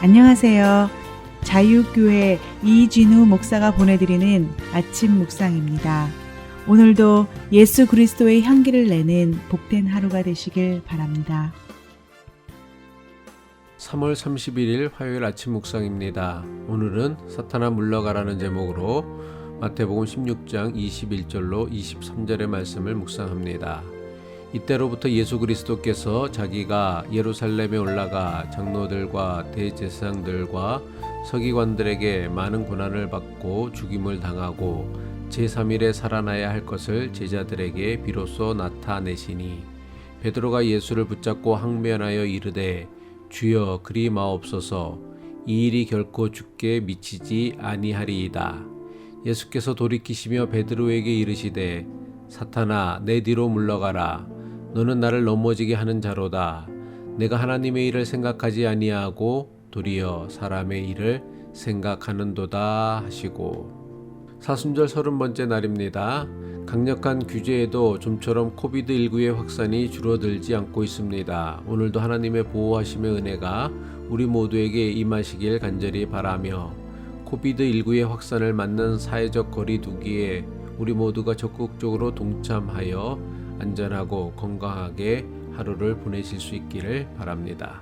안녕하세요. 자유교회 이진우 목사가 보내드리는 아침 묵상입니다. 오늘도 예수 그리스도의 향기를 내는 복된 하루가 되시길 바랍니다. 3월 31일 화요일 아침 묵상입니다. 오늘은 사탄아 물러가라는 제목으로 마태복음 16장 21절로 23절의 말씀을 묵상합니다. 이때로부터 예수 그리스도께서 자기가 예루살렘에 올라가 장로들과 대제사장들과 서기관들에게 많은 고난을 받고 죽임을 당하고 제3일에 살아나야 할 것을 제자들에게 비로소 나타내시니 베드로가 예수를 붙잡고 항변하여 이르되 주여 그리 마옵소서 이 일이 결코 주께 미치지 아니하리이다. 예수께서 돌이키시며 베드로에게 이르시되 사탄아 내 뒤로 물러가라. 너는 나를 넘어지게 하는 자로다. 내가 하나님의 일을 생각하지 아니하고 도리어 사람의 일을 생각하는도다 하시고. 사순절 30번째 날입니다. 강력한 규제에도 좀처럼 코비드19의 확산이 줄어들지 않고 있습니다. 오늘도 하나님의 보호하심의 은혜가 우리 모두에게 임하시길 간절히 바라며 코비드19의 확산을 막는 사회적 거리 두기에 우리 모두가 적극적으로 동참하여 안전하고 건강하게 하루를 보내실 수 있기를 바랍니다.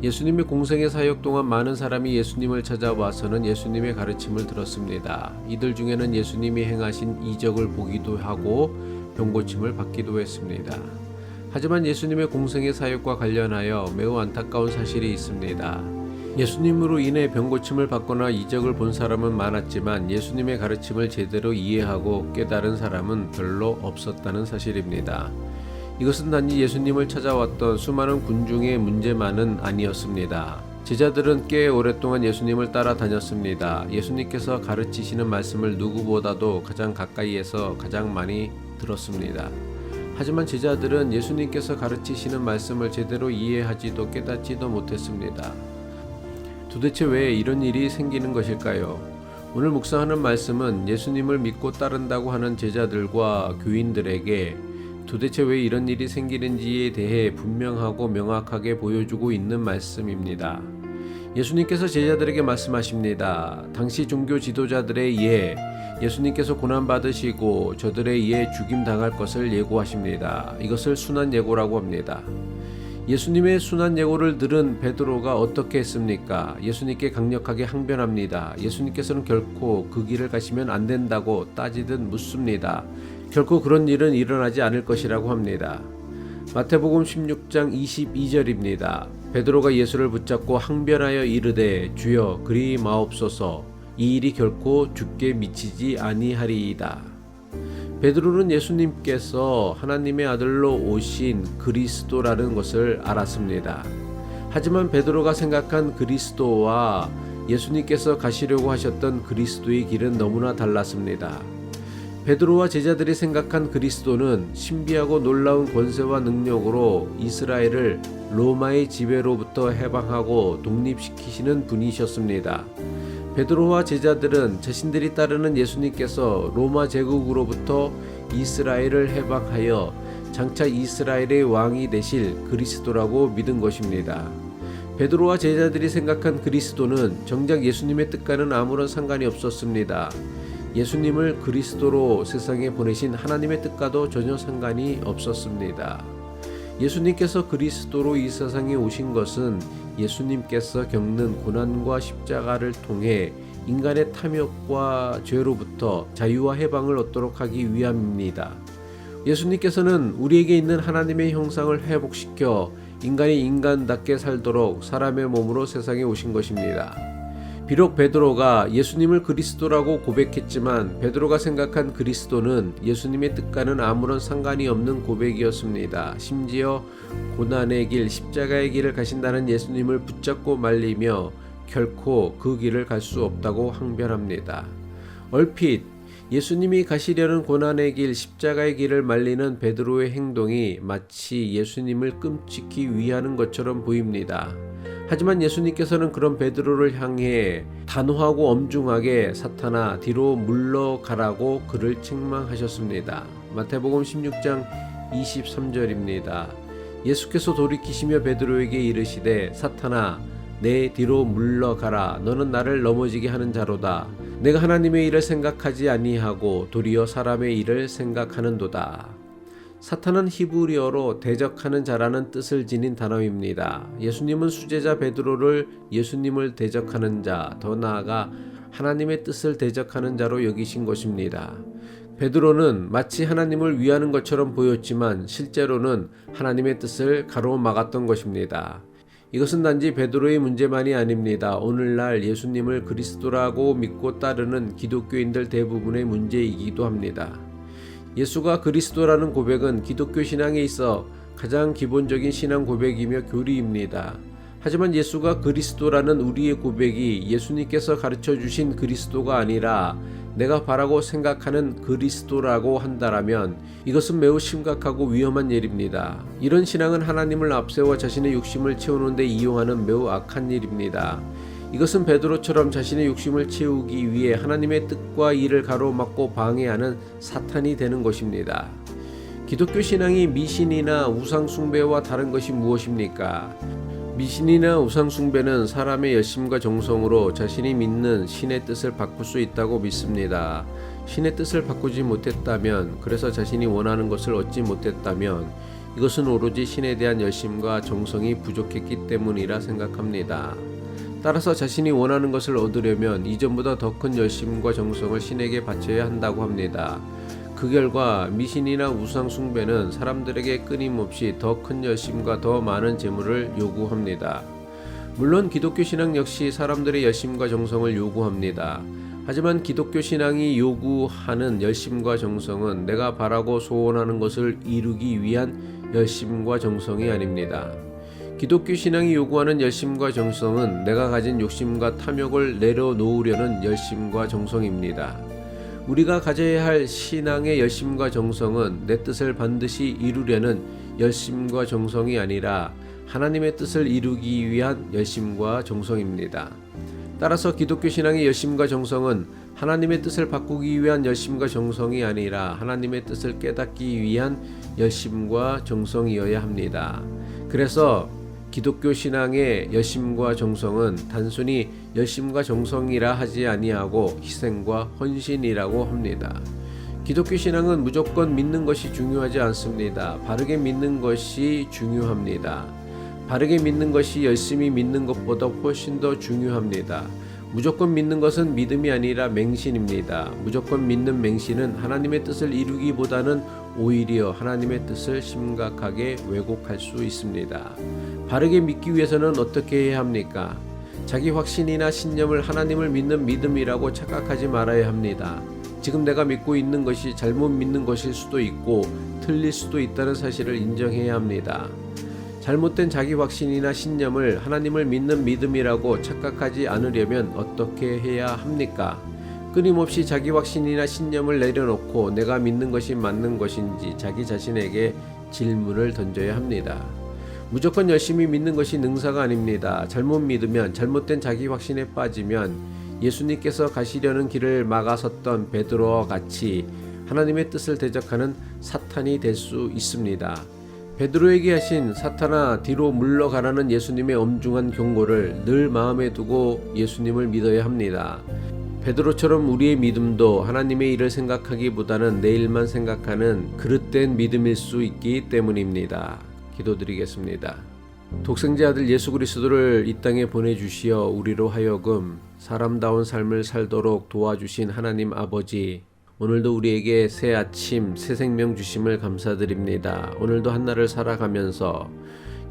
예수님의 공생의 사역 동안 많은 사람이 예수님을 찾아와서는 예수님의 가르침을 들었습니다. 이들 중에는 예수님이 행하신 이적을 보기도 하고 병고침을 받기도 했습니다. 하지만 예수님의 공생의 사역과 관련하여 매우 안타까운 사실이 있습니다. 예수님으로 인해 병고침을 받거나 이적을 본 사람은 많았지만 예수님의 가르침을 제대로 이해하고 깨달은 사람은 별로 없었다는 사실입니다. 이것은 단지 예수님을 찾아왔던 수많은 군중의 문제만은 아니었습니다. 제자들은 꽤 오랫동안 예수님을 따라다녔습니다. 예수님께서 가르치시는 말씀을 누구보다도 가장 가까이에서 가장 많이 들었습니다. 하지만 제자들은 예수님께서 가르치시는 말씀을 제대로 이해하지도 깨닫지도 못했습니다. 도대체 왜 이런 일이 생기는 것일까요? 오늘 묵상하는 말씀은 예수님을 믿고 따른다고 하는 제자들과 교인들에게 도대체 왜 이런 일이 생기는지에 대해 분명하고 명확하게 보여주고 있는 말씀입니다. 예수님께서 제자들에게 말씀하십니다. 당시 종교 지도자들에 의해 예수님께서 고난받으시고 저들에 의해 죽임당할 것을 예고하십니다. 이것을 순환 예고라고 합니다. 예수님의 순환 예고를 들은 베드로가 어떻게 했습니까? 예수님께 강력하게 항변합니다. 예수님께서는 결코 그 길을 가시면 안 된다고 따지듯 묻습니다. 결코 그런 일은 일어나지 않을 것이라고 합니다. 마태복음 16장 22절입니다. 베드로가 예수를 붙잡고 항변하여 이르되 주여 그리 마옵소서 이 일이 결코 주께 미치지 아니하리이다. 베드로는 예수님께서 하나님의 아들로 오신 그리스도라는 것을 알았습니다. 하지만 베드로가 생각한 그리스도와 예수님께서 가시려고 하셨던 그리스도의 길은 너무나 달랐습니다. 베드로와 제자들이 생각한 그리스도는 신비하고 놀라운 권세와 능력으로 이스라엘을 로마의 지배로부터 해방하고 독립시키시는 분이셨습니다. 베드로와 제자들은 자신들이 따르는 예수님께서 로마 제국으로부터 이스라엘을 해방하여 장차 이스라엘의 왕이 되실 그리스도라고 믿은 것입니다. 베드로와 제자들이 생각한 그리스도는 정작 예수님의 뜻과는 아무런 상관이 없었습니다. 예수님을 그리스도로 세상에 보내신 하나님의 뜻과도 전혀 상관이 없었습니다. 예수님께서 그리스도로 이 세상에 오신 것은 예수님께서 겪는 고난과 십자가를 통해 인간의 탐욕과 죄로부터 자유와 해방을 얻도록 하기 위함입니다. 예수님께서는 우리에게 있는 하나님의 형상을 회복시켜 인간이 인간답게 살도록 사람의 몸으로 세상에 오신 것입니다. 비록 베드로가 예수님을 그리스도라고 고백했지만 베드로가 생각한 그리스도는 예수님의 뜻과는 아무런 상관이 없는 고백이었습니다. 심지어 고난의 길, 십자가의 길을 가신다는 예수님을 붙잡고 말리며 결코 그 길을 갈 수 없다고 항변합니다. 얼핏 예수님이 가시려는 고난의 길, 십자가의 길을 말리는 베드로의 행동이 마치 예수님을 끔찍히 위하는 것처럼 보입니다. 하지만 예수님께서는 그런 베드로를 향해 단호하고 엄중하게 사탄아 뒤로 물러가라고 그를 책망하셨습니다. 마태복음 16장 23절입니다. 예수께서 돌이키시며 베드로에게 이르시되 사탄아 내 뒤로 물러가라. 너는 나를 넘어지게 하는 자로다. 내가 하나님의 일을 생각하지 아니하고 도리어 사람의 일을 생각하는도다. 사탄은 히브리어로 대적하는 자라는 뜻을 지닌 단어입니다. 예수님은 수제자 베드로를 예수님을 대적하는 자, 더 나아가 하나님의 뜻을 대적하는 자로 여기신 것입니다. 베드로는 마치 하나님을 위하는 것처럼 보였지만 실제로는 하나님의 뜻을 가로막았던 것입니다. 이것은 단지 베드로의 문제만이 아닙니다. 오늘날 예수님을 그리스도라고 믿고 따르는 기독교인들 대부분의 문제이기도 합니다. 예수가 그리스도라는 고백은 기독교 신앙에 있어 가장 기본적인 신앙 고백이며 교리입니다. 하지만 예수가 그리스도라는 우리의 고백이 예수님께서 가르쳐 주신 그리스도가 아니라 내가 바라고 생각하는 그리스도라고 한다라면 이것은 매우 심각하고 위험한 일입니다. 이런 신앙은 하나님을 앞세워 자신의 욕심을 채우는 데 이용하는 매우 악한 일입니다. 이것은 베드로처럼 자신의 욕심을 채우기 위해 하나님의 뜻과 일을 가로막고 방해하는 사탄이 되는 것입니다. 기독교 신앙이 미신이나 우상 숭배와 다른 것이 무엇입니까? 미신이나 우상 숭배는 사람의 열심과 정성으로 자신이 믿는 신의 뜻을 바꿀 수 있다고 믿습니다. 신의 뜻을 바꾸지 못했다면, 그래서 자신이 원하는 것을 얻지 못했다면 이것은 오로지 신에 대한 열심과 정성이 부족했기 때문이라 생각합니다. 따라서 자신이 원하는 것을 얻으려면 이전보다 더 큰 열심과 정성을 신에게 바쳐야 한다고 합니다. 그 결과 미신이나 우상 숭배는 사람들에게 끊임없이 더 큰 열심과 더 많은 재물을 요구합니다. 물론 기독교 신앙 역시 사람들의 열심과 정성을 요구합니다. 하지만 기독교 신앙이 요구하는 열심과 정성은 내가 바라고 소원하는 것을 이루기 위한 열심과 정성이 아닙니다. 기독교 신앙이 요구하는 열심과 정성은 내가 가진 욕심과 탐욕을 내려놓으려는 열심과 정성입니다. 우리가 가져야 할 신앙의 열심과 정성은 내 뜻을 반드시 이루려는 열심과 정성이 아니라 하나님의 뜻을 이루기 위한 열심과 정성입니다. 따라서 기독교 신앙의 열심과 정성은 하나님의 뜻을 바꾸기 위한 열심과 정성이 아니라 하나님의 뜻을 깨닫기 위한 열심과 정성이어야 합니다. 그래서 기독교 신앙의 열심과 정성은 단순히 열심과 정성이라 하지 아니하고 희생과 헌신이라고 합니다. 기독교 신앙은 무조건 믿는 것이 중요하지 않습니다. 바르게 믿는 것이 중요합니다. 바르게 믿는 것이 열심히 믿는 것보다 훨씬 더 중요합니다. 무조건 믿는 것은 믿음이 아니라 맹신입니다. 무조건 믿는 맹신은 하나님의 뜻을 이루기보다는 오히려 하나님의 뜻을 심각하게 왜곡할 수 있습니다. 바르게 믿기 위해서는 어떻게 해야 합니까? 자기 확신이나 신념을 하나님을 믿는 믿음이라고 착각하지 말아야 합니다. 지금 내가 믿고 있는 것이 잘못 믿는 것일 수도 있고 틀릴 수도 있다는 사실을 인정해야 합니다. 잘못된 자기 확신이나 신념을 하나님을 믿는 믿음이라고 착각하지 않으려면 어떻게 해야 합니까? 끊임없이 자기 확신이나 신념을 내려놓고 내가 믿는 것이 맞는 것인지 자기 자신에게 질문을 던져야 합니다. 무조건 열심히 믿는 것이 능사가 아닙니다. 잘못 믿으면, 잘못된 자기 확신에 빠지면 예수님께서 가시려는 길을 막아섰던 베드로와 같이 하나님의 뜻을 대적하는 사탄이 될 수 있습니다. 베드로에게 하신 사탄아 뒤로 물러가라는 예수님의 엄중한 경고를 늘 마음에 두고 예수님을 믿어야 합니다. 베드로처럼 우리의 믿음도 하나님의 일을 생각하기보다는 내 일만 생각하는 그릇된 믿음일 수 있기 때문입니다. 기도드리겠습니다. 독생자 아들 예수 그리스도를 이 땅에 보내주시어 우리로 하여금 사람다운 삶을 살도록 도와주신 하나님 아버지, 오늘도 우리에게 새 아침, 새 생명 주심을 감사드립니다. 오늘도 한날을 살아가면서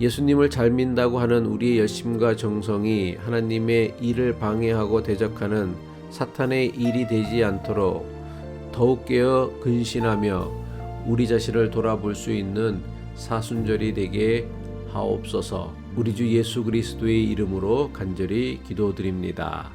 예수님을 잘 믿는다고 하는 우리의 열심과 정성이 하나님의 일을 방해하고 대적하는 사탄의 일이 되지 않도록 더욱 깨어 근신하며 우리 자신을 돌아볼 수 있는 사순절이 되게 하옵소서. 우리 주 예수 그리스도의 이름으로 간절히 기도드립니다.